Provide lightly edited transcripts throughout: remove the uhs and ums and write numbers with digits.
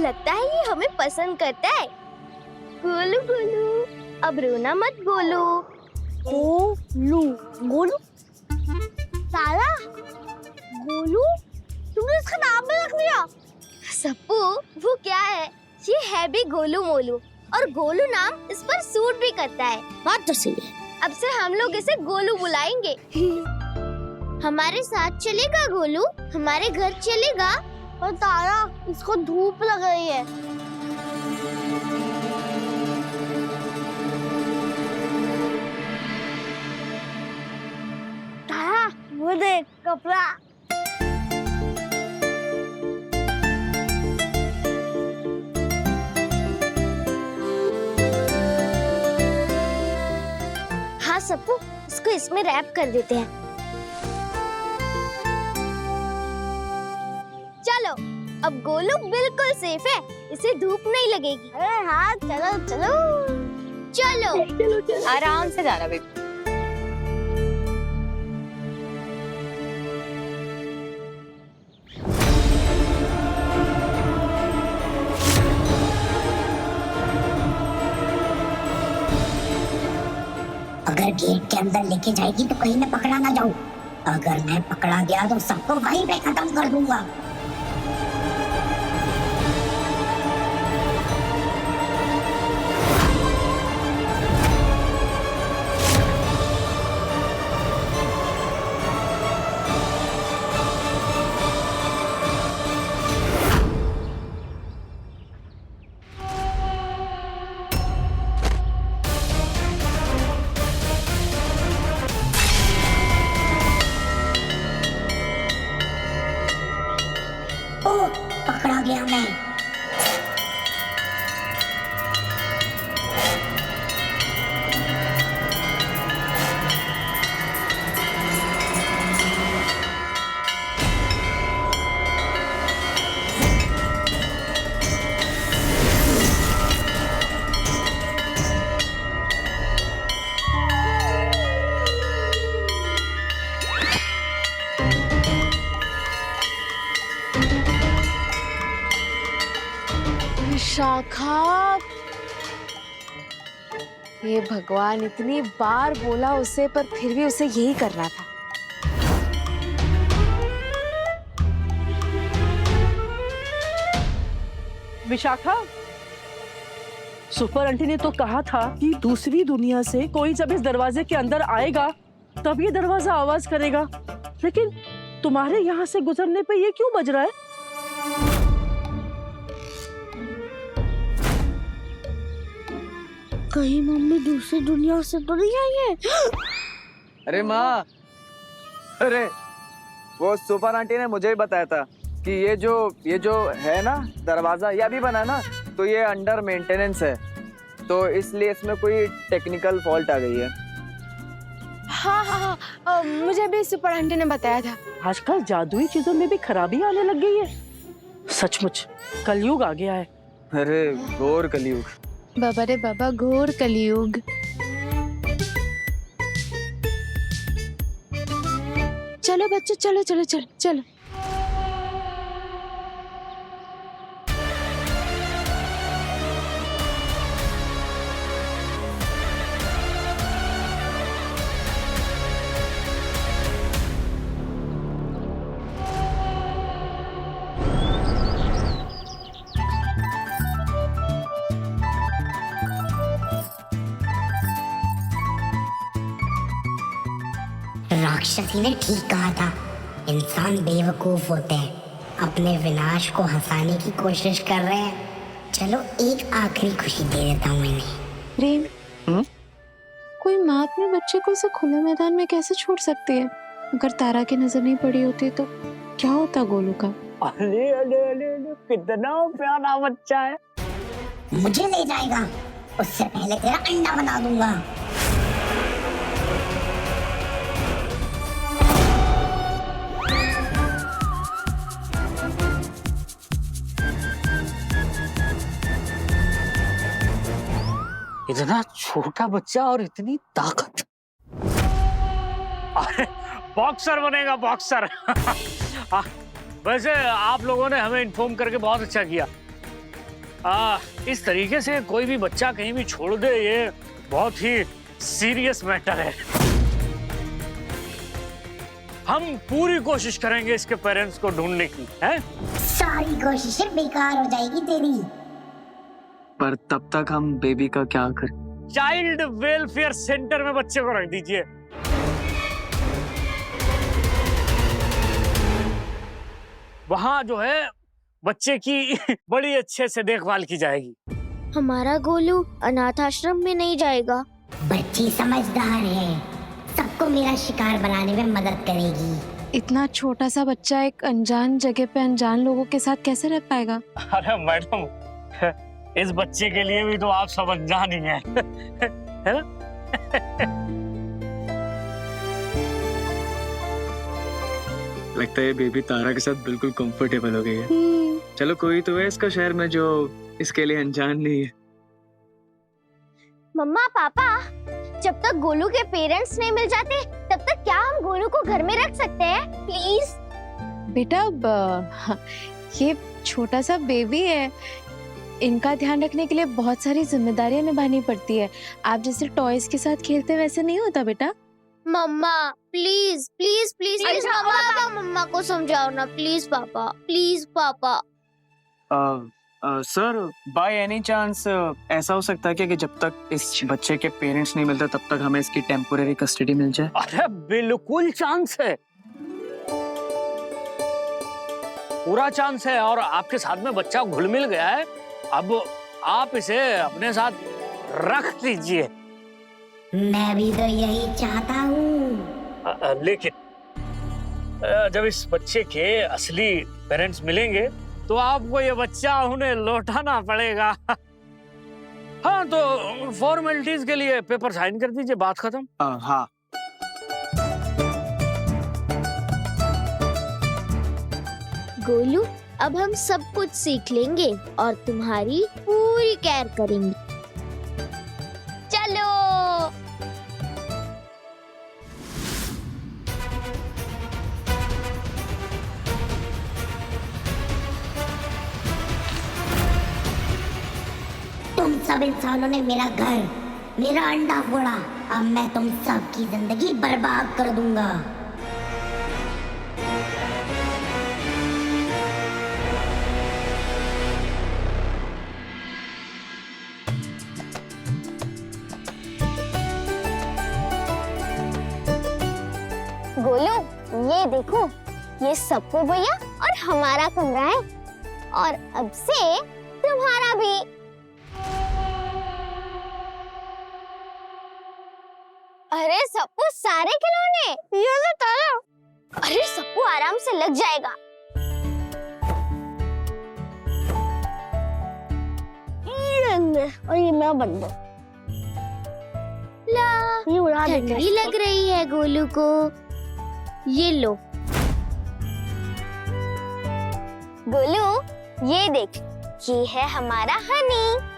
लगता है ये हमें पसंद करता है। गोलू गोलू, अब रोना मत गोलू। गोलू गोलू साला गोलू, तुमने इसका नाम भी रख दिया। सप्पू वो क्या है, ये है भी गोलू मोलू, और गोलू नाम इस पर सूट भी करता है। बात तो सही है। अब से हम लोग इसे गोलू बुलाएंगे। हमारे साथ चलेगा गोलू, हमारे घर चलेगा। और तारा, इसको धूप लग रही है। तारा वो देख कपड़ा। हाँ सप्पू, इसको इसमें रैप कर देते हैं। चलो, अब गोलू बिल्कुल सेफ है, इसे धूप नहीं लगेगी। अरे हाँ, चलो चलो चलो चलो, चलो। आराम से जाना बेबी। अगर गेट के अंदर लेके जाएगी तो कहीं मैं पकड़ा ना जाऊं। अगर मैं पकड़ा गया तो सबको वहीं पे खत्म कर दूंगा। पकड़ा गया मैं। शाखा, ये भगवान, इतनी बार बोला उसे पर फिर भी उसे यही करना था। विशाखा, सुपर आंटी ने तो कहा था कि दूसरी दुनिया से कोई जब इस दरवाजे के अंदर आएगा तब ये दरवाजा आवाज करेगा, लेकिन तुम्हारे यहाँ से गुजरने पे ये क्यों बज रहा है? कहीं मम्मी दूसरी दुनिया से तो नहीं आई है? अरे माँ, अरे वो सुपर आंटी ने मुझे ही बताया था कि ये जो है ना दरवाजा, ये अभी बना ना, तो ये अंडर मेंटेनेंस है, तो इसलिए इसमें कोई टेक्निकल फॉल्ट आ गई है। हाँ हाँ हाँ, मुझे भी सुपर आंटी ने बताया था। आजकल जादुई चीजों में भी खराबी आने लग गई है। सचमुच कलयुग आ गया है। अरे घोर कलयुग। बाबा रे बाबा, घोर कलयुग। चलो बच्चों, चलो चलो चलो चलो। राक्षसी ने ठीक कहा था, इंसान बेवकूफ होते हैं, अपने विनाश को हंसाने की कोशिश कर रहे हैं। चलो एक आखिरी खुशी दे देता हूँ इन्हें। प्रेम, कोई माँ अपने बच्चे को इसे खुले मैदान में कैसे छोड़ सकती है? अगर तारा की नजर नहीं पड़ी होती तो क्या होता गोलू का? अरे अरे अरे अरे, कितना प्यारा बच्चा है। मुझे ले जाएगा, उससे पहले तेरा अंडा बना दूंगा। इतना छोटा बच्चा और इतनी ताकत। अरे बॉक्सर बनेगा, बॉक्सर। वैसे आप लोगों ने हमें इन्फॉर्म करके बहुत अच्छा किया। इस तरीके से कोई भी बच्चा कहीं भी छोड़ दे, ये बहुत ही सीरियस मैटर है। हम पूरी कोशिश करेंगे इसके पेरेंट्स को ढूंढने की, हैं? सारी कोशिशें बेकार हो जाएगी तेरी। पर तब तक हम बेबी का क्या करें? चाइल्ड वेलफेयर सेंटर में बच्चे को रख दीजिए। वहाँ जो है बच्चे की बड़ी अच्छे से देखभाल की जाएगी। हमारा गोलू अनाथ आश्रम में नहीं जाएगा। बच्ची समझदार है, सबको मेरा शिकार बनाने में मदद करेगी। इतना छोटा सा बच्चा एक अनजान जगह पे अनजान लोगों के साथ कैसे रह पाएगा? अरे मैडम, इस बच्चे के लिए भी तो आप सब अनजान ही हैं, है ना? लगता है बेबी तारा के साथ बिल्कुल कंफर्टेबल हो गई है। चलो कोई तो है इसका शहर में जो इसके लिए अनजान नहीं है। मम्मा पापा, जब तक गोलू के पेरेंट्स नहीं मिल जाते तब तक क्या हम गोलू को घर में रख सकते हैं? प्लीज। बेटा ये छोटा सा बेबी है, इनका ध्यान रखने के लिए बहुत सारी जिम्मेदारियां निभानी पड़ती है। आप जैसे टॉयज के साथ खेलते वैसे नहीं होता बेटा। मम्मा प्लीज प्लीज प्लीज अच्छा, पापा, मम्मा को समझाओ ना प्लीज पापा, प्लीज पापा। सर, बाय एनी चांस ऐसा हो सकता है कि जब तक इस बच्चे के पेरेंट्स नहीं मिलते तब तक हमें इसकी टेम्पोरेरी कस्टडी मिल जाए? अरे बिल्कुल चांस है, पूरा चांस है। और आपके साथ में बच्चा घुल मिल गया है, अब आप इसे अपने साथ रख दीजिए। मैं भी तो यही चाहता हूँ। लेकिन जब इस बच्चे के असली पेरेंट्स मिलेंगे तो आपको ये बच्चा उन्हें लौटाना पड़ेगा। हाँ, तो फॉर्मेलिटीज के लिए पेपर साइन कर दीजिए, बात खत्म। हाँ। गोलू, अब हम सब कुछ सीख लेंगे और तुम्हारी पूरी केयर करेंगे। चलो। तुम सब इंसानों ने मेरा घर, मेरा अंडा फोड़ा, अब मैं तुम सब की जिंदगी बर्बाद कर दूंगा। गोलू, ये देखो, ये सप्पू भैया और हमारा कमरा है और अब से तुम्हारा भी। अरे सप्पू, सारे खिलौने ये लो ताला। अरे सप्पू, आराम से लग जाएगा। और ये मैं बन दो। ला, ठंडी लग रही है गोलू को। ये लो गोलू, ये देख, ये है हमारा हनी।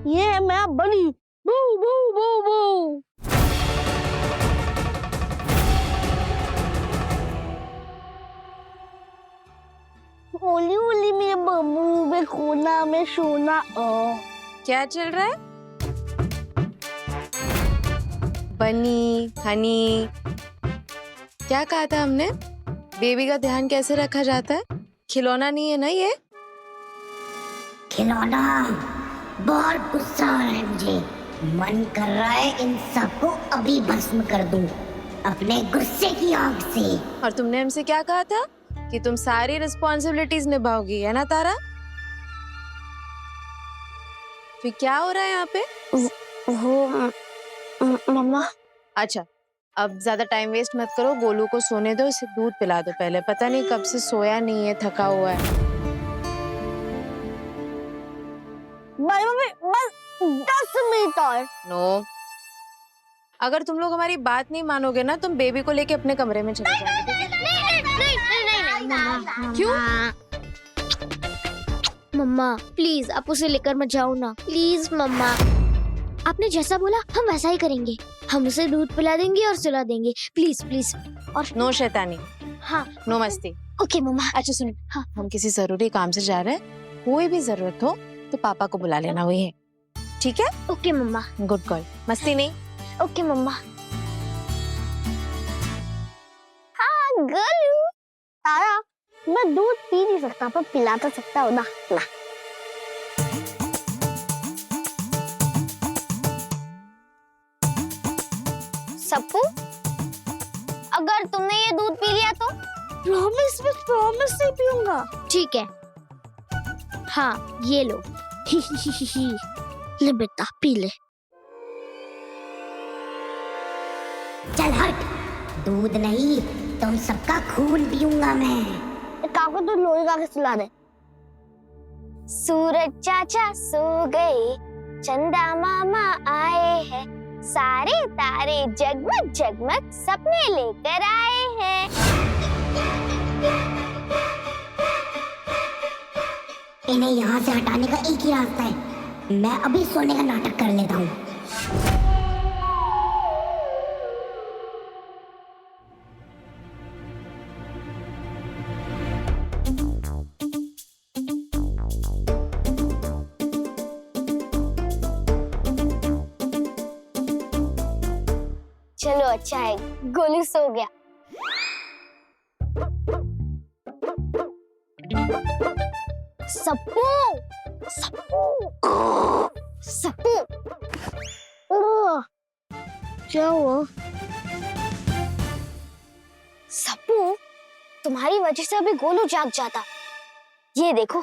ये है मैं बनी। बू बू बू बू। ओली ओली मेरे बबू में खोना में सोना। क्या चल रहा है? बनी, हनी, क्या कहा था हमने? बेबी का ध्यान कैसे रखा जाता है? खिलौना नहीं है ना ये? खिलौना, बहुत गुस्सा आ रहा है मुझे। मन कर रहा है इन सबको अभी भस्म कर दूं अपने गुस्से की आग से। और तुमने हमसे क्या कहा था कि तुम सारी रिस्पॉन्सिबिलिटीज निभाओगी, है ना तारा? फिर क्या हो रहा है यहाँ पे? वो मम्मा। अच्छा, अब ज्यादा टाइम वेस्ट मत करो, गोलू को सोने दो, इसे दूध पिला दो पहले। पता नहीं कब से सोया नहीं है, थका हुआ है। बस 10 मिनट और। नो, अगर तुम लोग हमारी बात नहीं मानोगे ना, तुम बेबी को लेके अपने कमरे में चले जाओगे। नहीं, क्यों? मम्मा प्लीज, आप उसे लेकर मत जाओ ना, प्लीज मम्मा। आपने जैसा बोला हम वैसा ही करेंगे। हम उसे दूध पिला देंगे और सुला देंगे, प्लीज प्लीज। और नो शैतानी, हाँ नो मस्ती। ओके मम्मा। अच्छा सुन, हाँ। हम किसी जरूरी काम से जा रहे हैं, कोई भी जरूरत हो तो पापा को बुला लेना, वही है, ठीक है? ओके मम्मा। गुड गर्ल, मस्ती नहीं। ओके मम्मा। हाँ गोलू। तारा, मैं दूध पी नहीं सकता पर पिला तो सकता हूँ ना। ला। सप्पू, अगर तुमने ये दूध पी लिया तो? प्रॉमिस नहीं पीऊंगा। ठीक है। हाँ ये लो। ले बेटा पी ले। चल हट, दूध नहीं तुम सबका खून पीऊंगा मैं। काको तो लोरी का के सुला दे। सूरज चाचा सो गए, चंदा मामा आए हैं, सारे तारे जगमग जगमग सपने लेकर आए हैं। इन्हें यहाँ से हटाने का एक ही रास्ता है, मैं अभी सोने का नाटक कर लेता हूँ। चलो अच्छा है, गोलू सो गया। सप्पू, सप्पू, सप्पू। क्या हुआ? सप्पू, तुम्हारी वजह से अभी गोलू जाग जाता। ये देखो,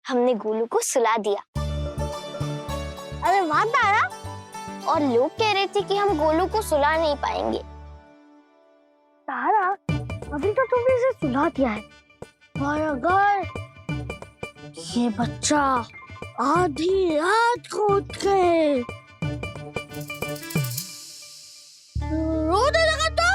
हमने गोलू को सुला दिया। अरे वाह तारा, और लोग कह रहे थे कि हम गोलू को सुला नहीं पाएंगे। तारा, अभी तो तुमने इसे सुला दिया है, और अगर ये बच्चा आधी रात को उठ के रोने लगा तो?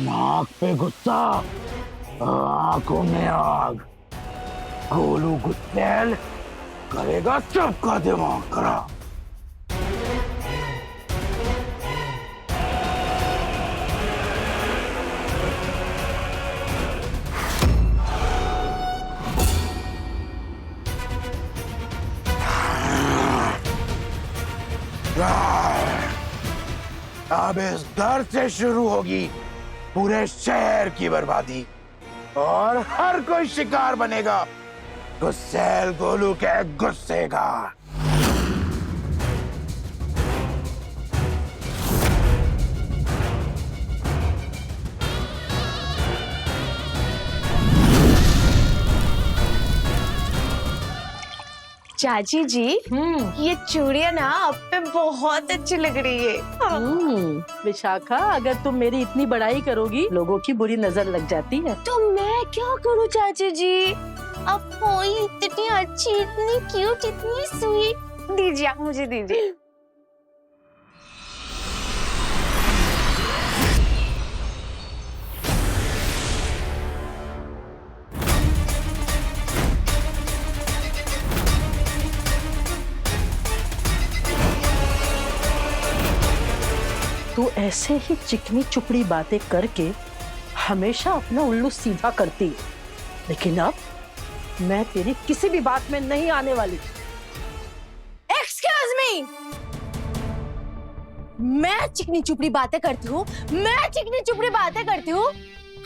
नाक पे गुस्सा, आंखों में आग। गोलू गुस्सेल करेगा सबका दिमाग खराब। अब इस घर से शुरू होगी पूरे शहर की बर्बादी, और हर कोई शिकार बनेगा गुस्सेल गोलू के गुस्से का। चाची जी, ये चूड़ियां ना आप पे बहुत अच्छी लग रही है। विशाखा, अगर तुम मेरी इतनी बड़ाई करोगी लोगों की बुरी नजर लग जाती है। तो मैं क्या करूं चाची जी? अब कोई इतनी अच्छी, इतनी क्यूट, इतनी स्वीट, दीजिए आप मुझे दीजिए। तू ऐसे ही चिकनी चुपड़ी बातें करके हमेशा अपना उल्लू सीधा करती है, लेकिन अब मैं तेरी किसी भी बात में नहीं आने वाली। एक्सक्यूज मी, मैं चिकनी चुपड़ी बातें करती हूँ? मैं चिकनी चुपड़ी बातें करती हूँ?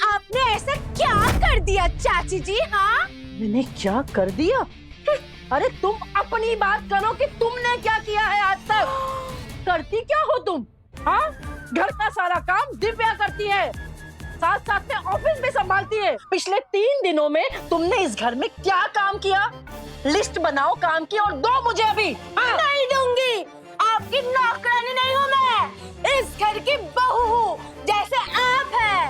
आपने ऐसा क्या कर दिया चाची जी? हाँ, मैंने क्या कर दिया? अरे तुम अपनी बात करो कि तुमने क्या किया है आज तक। करती क्या हो तुम? हाँ, घर का सारा काम दिव्या करती है, साथ साथ में ऑफिस भी संभालती है। पिछले 3 दिनों में तुमने इस घर में क्या काम किया? लिस्ट बनाओ काम की और दो मुझे अभी। हाँ? नहीं दूंगी, आपकी नौकरानी नहीं हूँ मैं, इस घर की बहू हूँ जैसे आप हैं।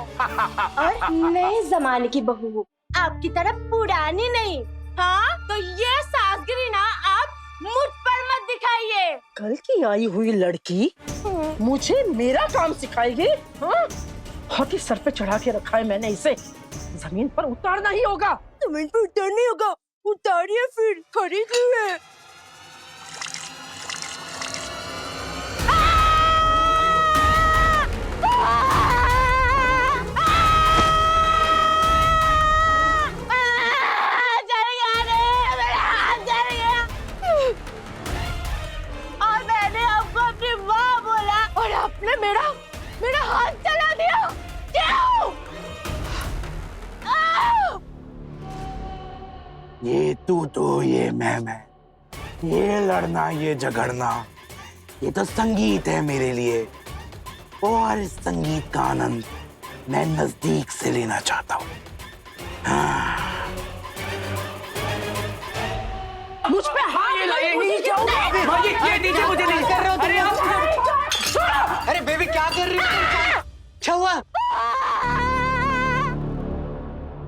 और नए जमाने की बहू हूँ, आपकी तरह पुरानी नहीं। हाँ, तो ये सासगिरी ना आप मुझ पर मत दिखाइए। कल की आई हुई लड़की मुझे मेरा काम सिखाएगी? हाँ? बहुत ही सर पे चढ़ा के रखा है मैंने इसे, जमीन पर उतारना ही होगा। जमीन पर उतारना ही होगा, उतारिए फिर, खड़ी क्यों है? आपने मेरा हाथ चला दिया, क्यों? ये तू तो ये मैं, ये लड़ना ये झगड़ना, ये तो संगीत है मेरे लिए, और इस संगीत का आनंद मैं नजदीक से लेना चाहता हूँ। हाँ। मुझ पे हाथ नहीं जाऊंगा। ये नीचे मुझे नहीं कर रहे हो तुम यहाँ। अरे बेबी क्या कर रही हो? क्या हुआ?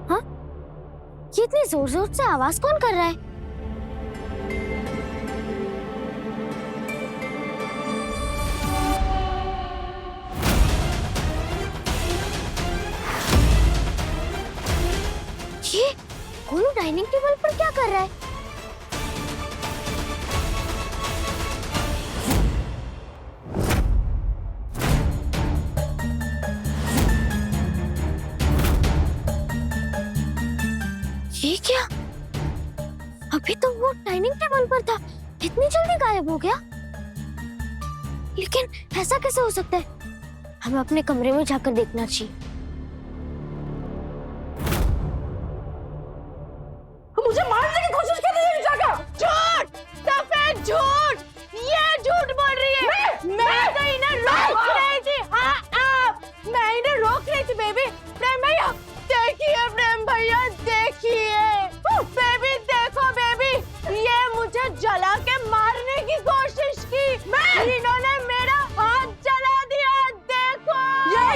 हाँ? ये इतनी जोर जोर से आवाज कौन कर रहा है? ये गोलू डाइनिंग टेबल पर क्या कर रहा है? ये क्या? अभी तो वो डाइनिंग टेबल पर था, इतनी जल्दी गायब हो गया? लेकिन ऐसा कैसे हो सकता है? हमें अपने कमरे में जाकर देखना चाहिए। मुझे मारने की कोशिश कर रही है जागा। झूठ, सफेद झूठ, ये झूठ बोल रही है। मैं तो इन्हें रोक रही थी। हाँ, मैं इन्हें रोक रही थी बेबी। प्रेम भैया देखिए, प्रेम भैया देखिए, बेबी देखो बेबी, ये मुझे जला के मारने की कोशिश की। इन्होंने मेरा हाथ जला दिया, देखो।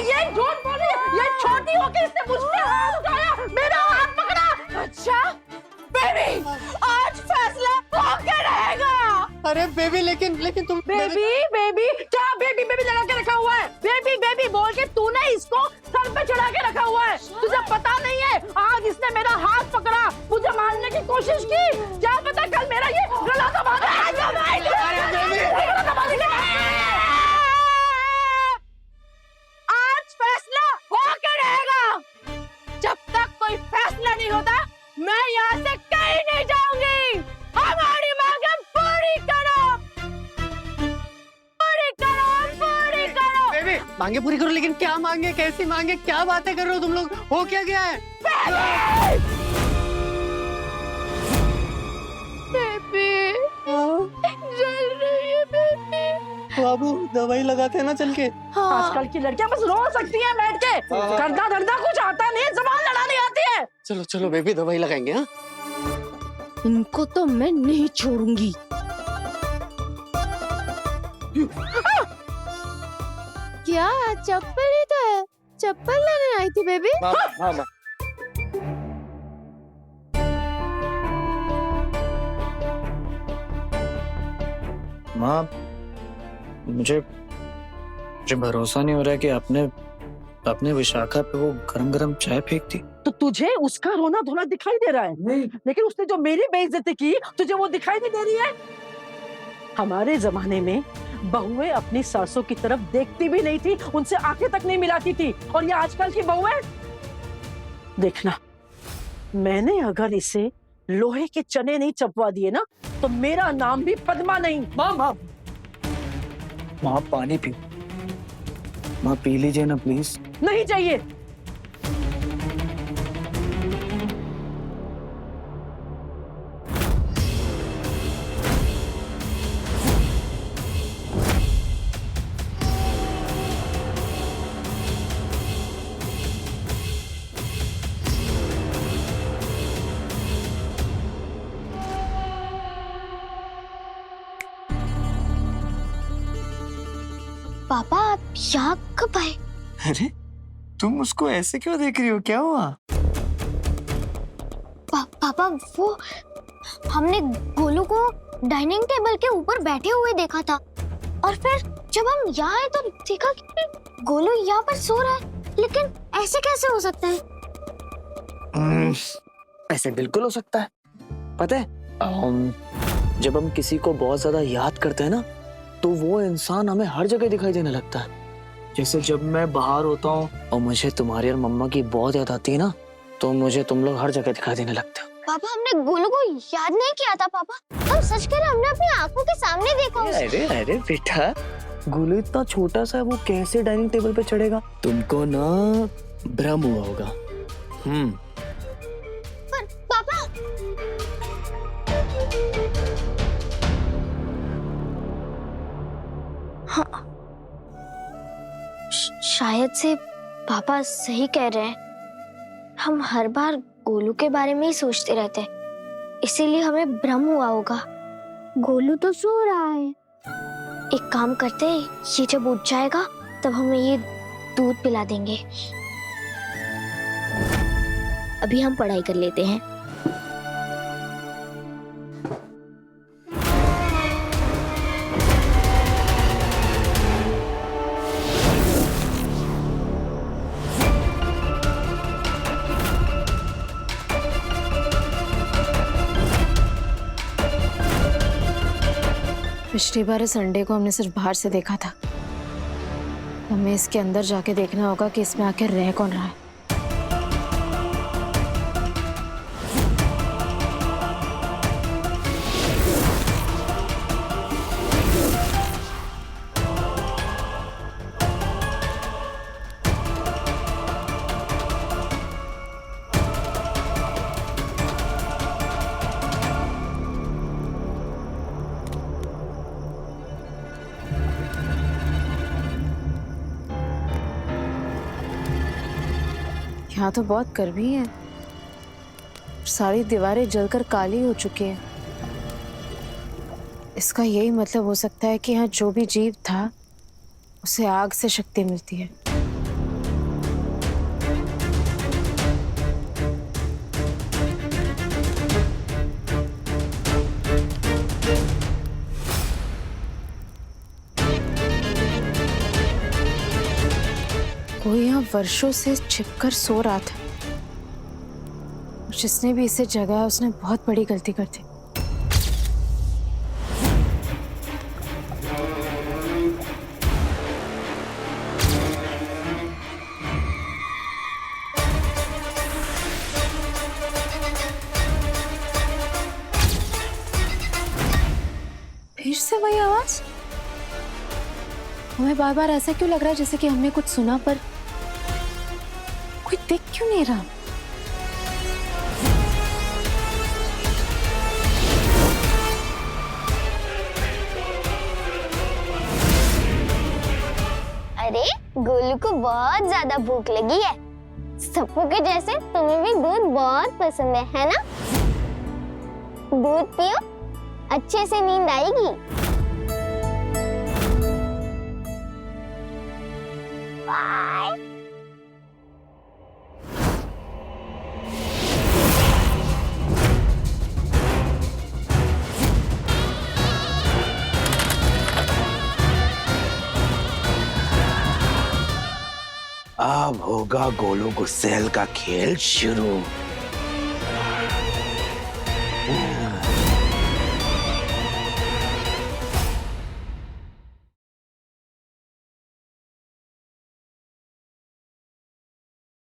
ये झूठ बोल रही है, ये छोटी होकर इसने मुझ पे हाथ उठाया, मेरा हाथ पकड़ा। अच्छा बेबी, आज फैसला होके रहेगा। अरे बेबी लेकिन तुम बेबी क्या बेबी लगा के रखा हुआ है? बेबी बोल के तूने इसको सर पे चढ़ा के रखा हुआ है। तुझे पता नहीं है, आज इसने मेरा हाथ पकड़ा, मुझे मारने की कोशिश की। क्या पता कल मेरा ये गला दबा दे। आज फैसला होके रहेगा। जब तक कोई फैसला नहीं होता, मैं यहाँ से कहीं नहीं जाऊंगी। हमारी मांगे पूरी करो, पूरी करो। बेबी मांगे पूरी करो, लेकिन क्या मांगे, कैसी मांगे, क्या बातें कर रहे हो तुम लोग? हो क्या गया है? बेबी जल रही है बेबी। बाबू दवाई लगाते हैं ना चल के। आजकल की लड़कियां बस रो सकती हैं बैठ के, करना धरना कुछ आता नहीं, जबान लड़ानी आती है। चलो बेबी दवाई लगाएंगे। हाँ इनको तो मैं नहीं छोड़ूंगी। क्या चप्पल ही तो है, चप्पल लेने आई थी बेबी। माँ मुझे भरोसा नहीं हो रहा है कि आपने विशाखा पे वो गरम गरम चाय फेंक दी। तो तुझे उसका रोना धोना दिखाई दे रहा है? नहीं। लेकिन उसने जो मेरी बेइज्जती की, तुझे वो दिखाई नहीं दे रही है? हमारे जमाने में बहुएं अपनी सासों की तरफ देखती भी नहीं थी, उनसे आंखें तक नहीं मिलाती थी। और ये आजकल की बहुएं, देखना, मैंने अगर इसे लोहे के चने नहीं चपवा दिए ना, तो मेरा नाम भी पद्मा नहीं। माँ पानी पी, माँ पी लीजिए ना प्लीज। नहीं चाहिए। पापा आप यहाँ कब आए? अरे तुम उसको ऐसे क्यों देख रही हो, क्या हुआ? पापा वो हमने गोलू को डाइनिंग टेबल के ऊपर बैठे हुए देखा था, और फिर जब हम यहाँ आए तो देखा कि गोलू यहाँ पर सो रहा है। लेकिन ऐसे कैसे हो सकता है? ऐसे बिल्कुल हो सकता है। पता है, जब हम किसी को बहुत ज्यादा याद करते हैं ना, तो वो इंसान हमें हर जगह दिखाई देने लगता है। जैसे जब मैं बाहर होता हूँ और मुझे तुम्हारी और मम्मा की बहुत याद आती है ना, तो मुझे तुम लोग हर जगह दिखाई देने लगते हो। पापा, हमने गोलू को याद नहीं किया था पापा। हम सच कह रहे, हमने अपनी आंखों के सामने देखा उसे। अरे अरे बेटा, गोलू इतना छोटा सा है, वो कैसे डाइनिंग टेबल पे चढ़ेगा? तुमको ना भ्रम हुआ होगा। पर पापा, हाँ, शायद से पापा सही कह रहे हैं। हम हर बार गोलू के बारे में ही सोचते रहते हैं, इसीलिए हमें भ्रम हुआ होगा। गोलू तो सो रहा है। एक काम करते हैं, ये जब उठ जाएगा तब हमें ये दूध पिला देंगे। अभी हम पढ़ाई कर लेते हैं। पिछली बार संडे को हमने सिर्फ बाहर से देखा था, हमें इसके अंदर जाके देखना होगा कि इसमें आखिर रह कौन रहा है। यहाँ तो बहुत गर्मी है, सारी दीवारें जलकर काली हो चुकी हैं। इसका यही मतलब हो सकता है कि यहाँ जो भी जीव था उसे आग से शक्ति मिलती है। कोई यहाँ वर्षों से छिपकर सो रहा था। जिसने भी इसे जगाया उसने बहुत बड़ी गलती कर दी। फिर से वही आवाज। हमें बार बार ऐसा क्यों लग रहा है जैसे कि हमने कुछ सुना पर कोई देख क्यों नहीं रहा? अरे, गोलू को बहुत ज्यादा भूख लगी है। सबको के जैसे तुम्हें भी दूध बहुत पसंद है ना? दूध पियो, अच्छे से नींद आएगी। बाय। अब होगा गोलू गुस्सेल का खेल शुरू।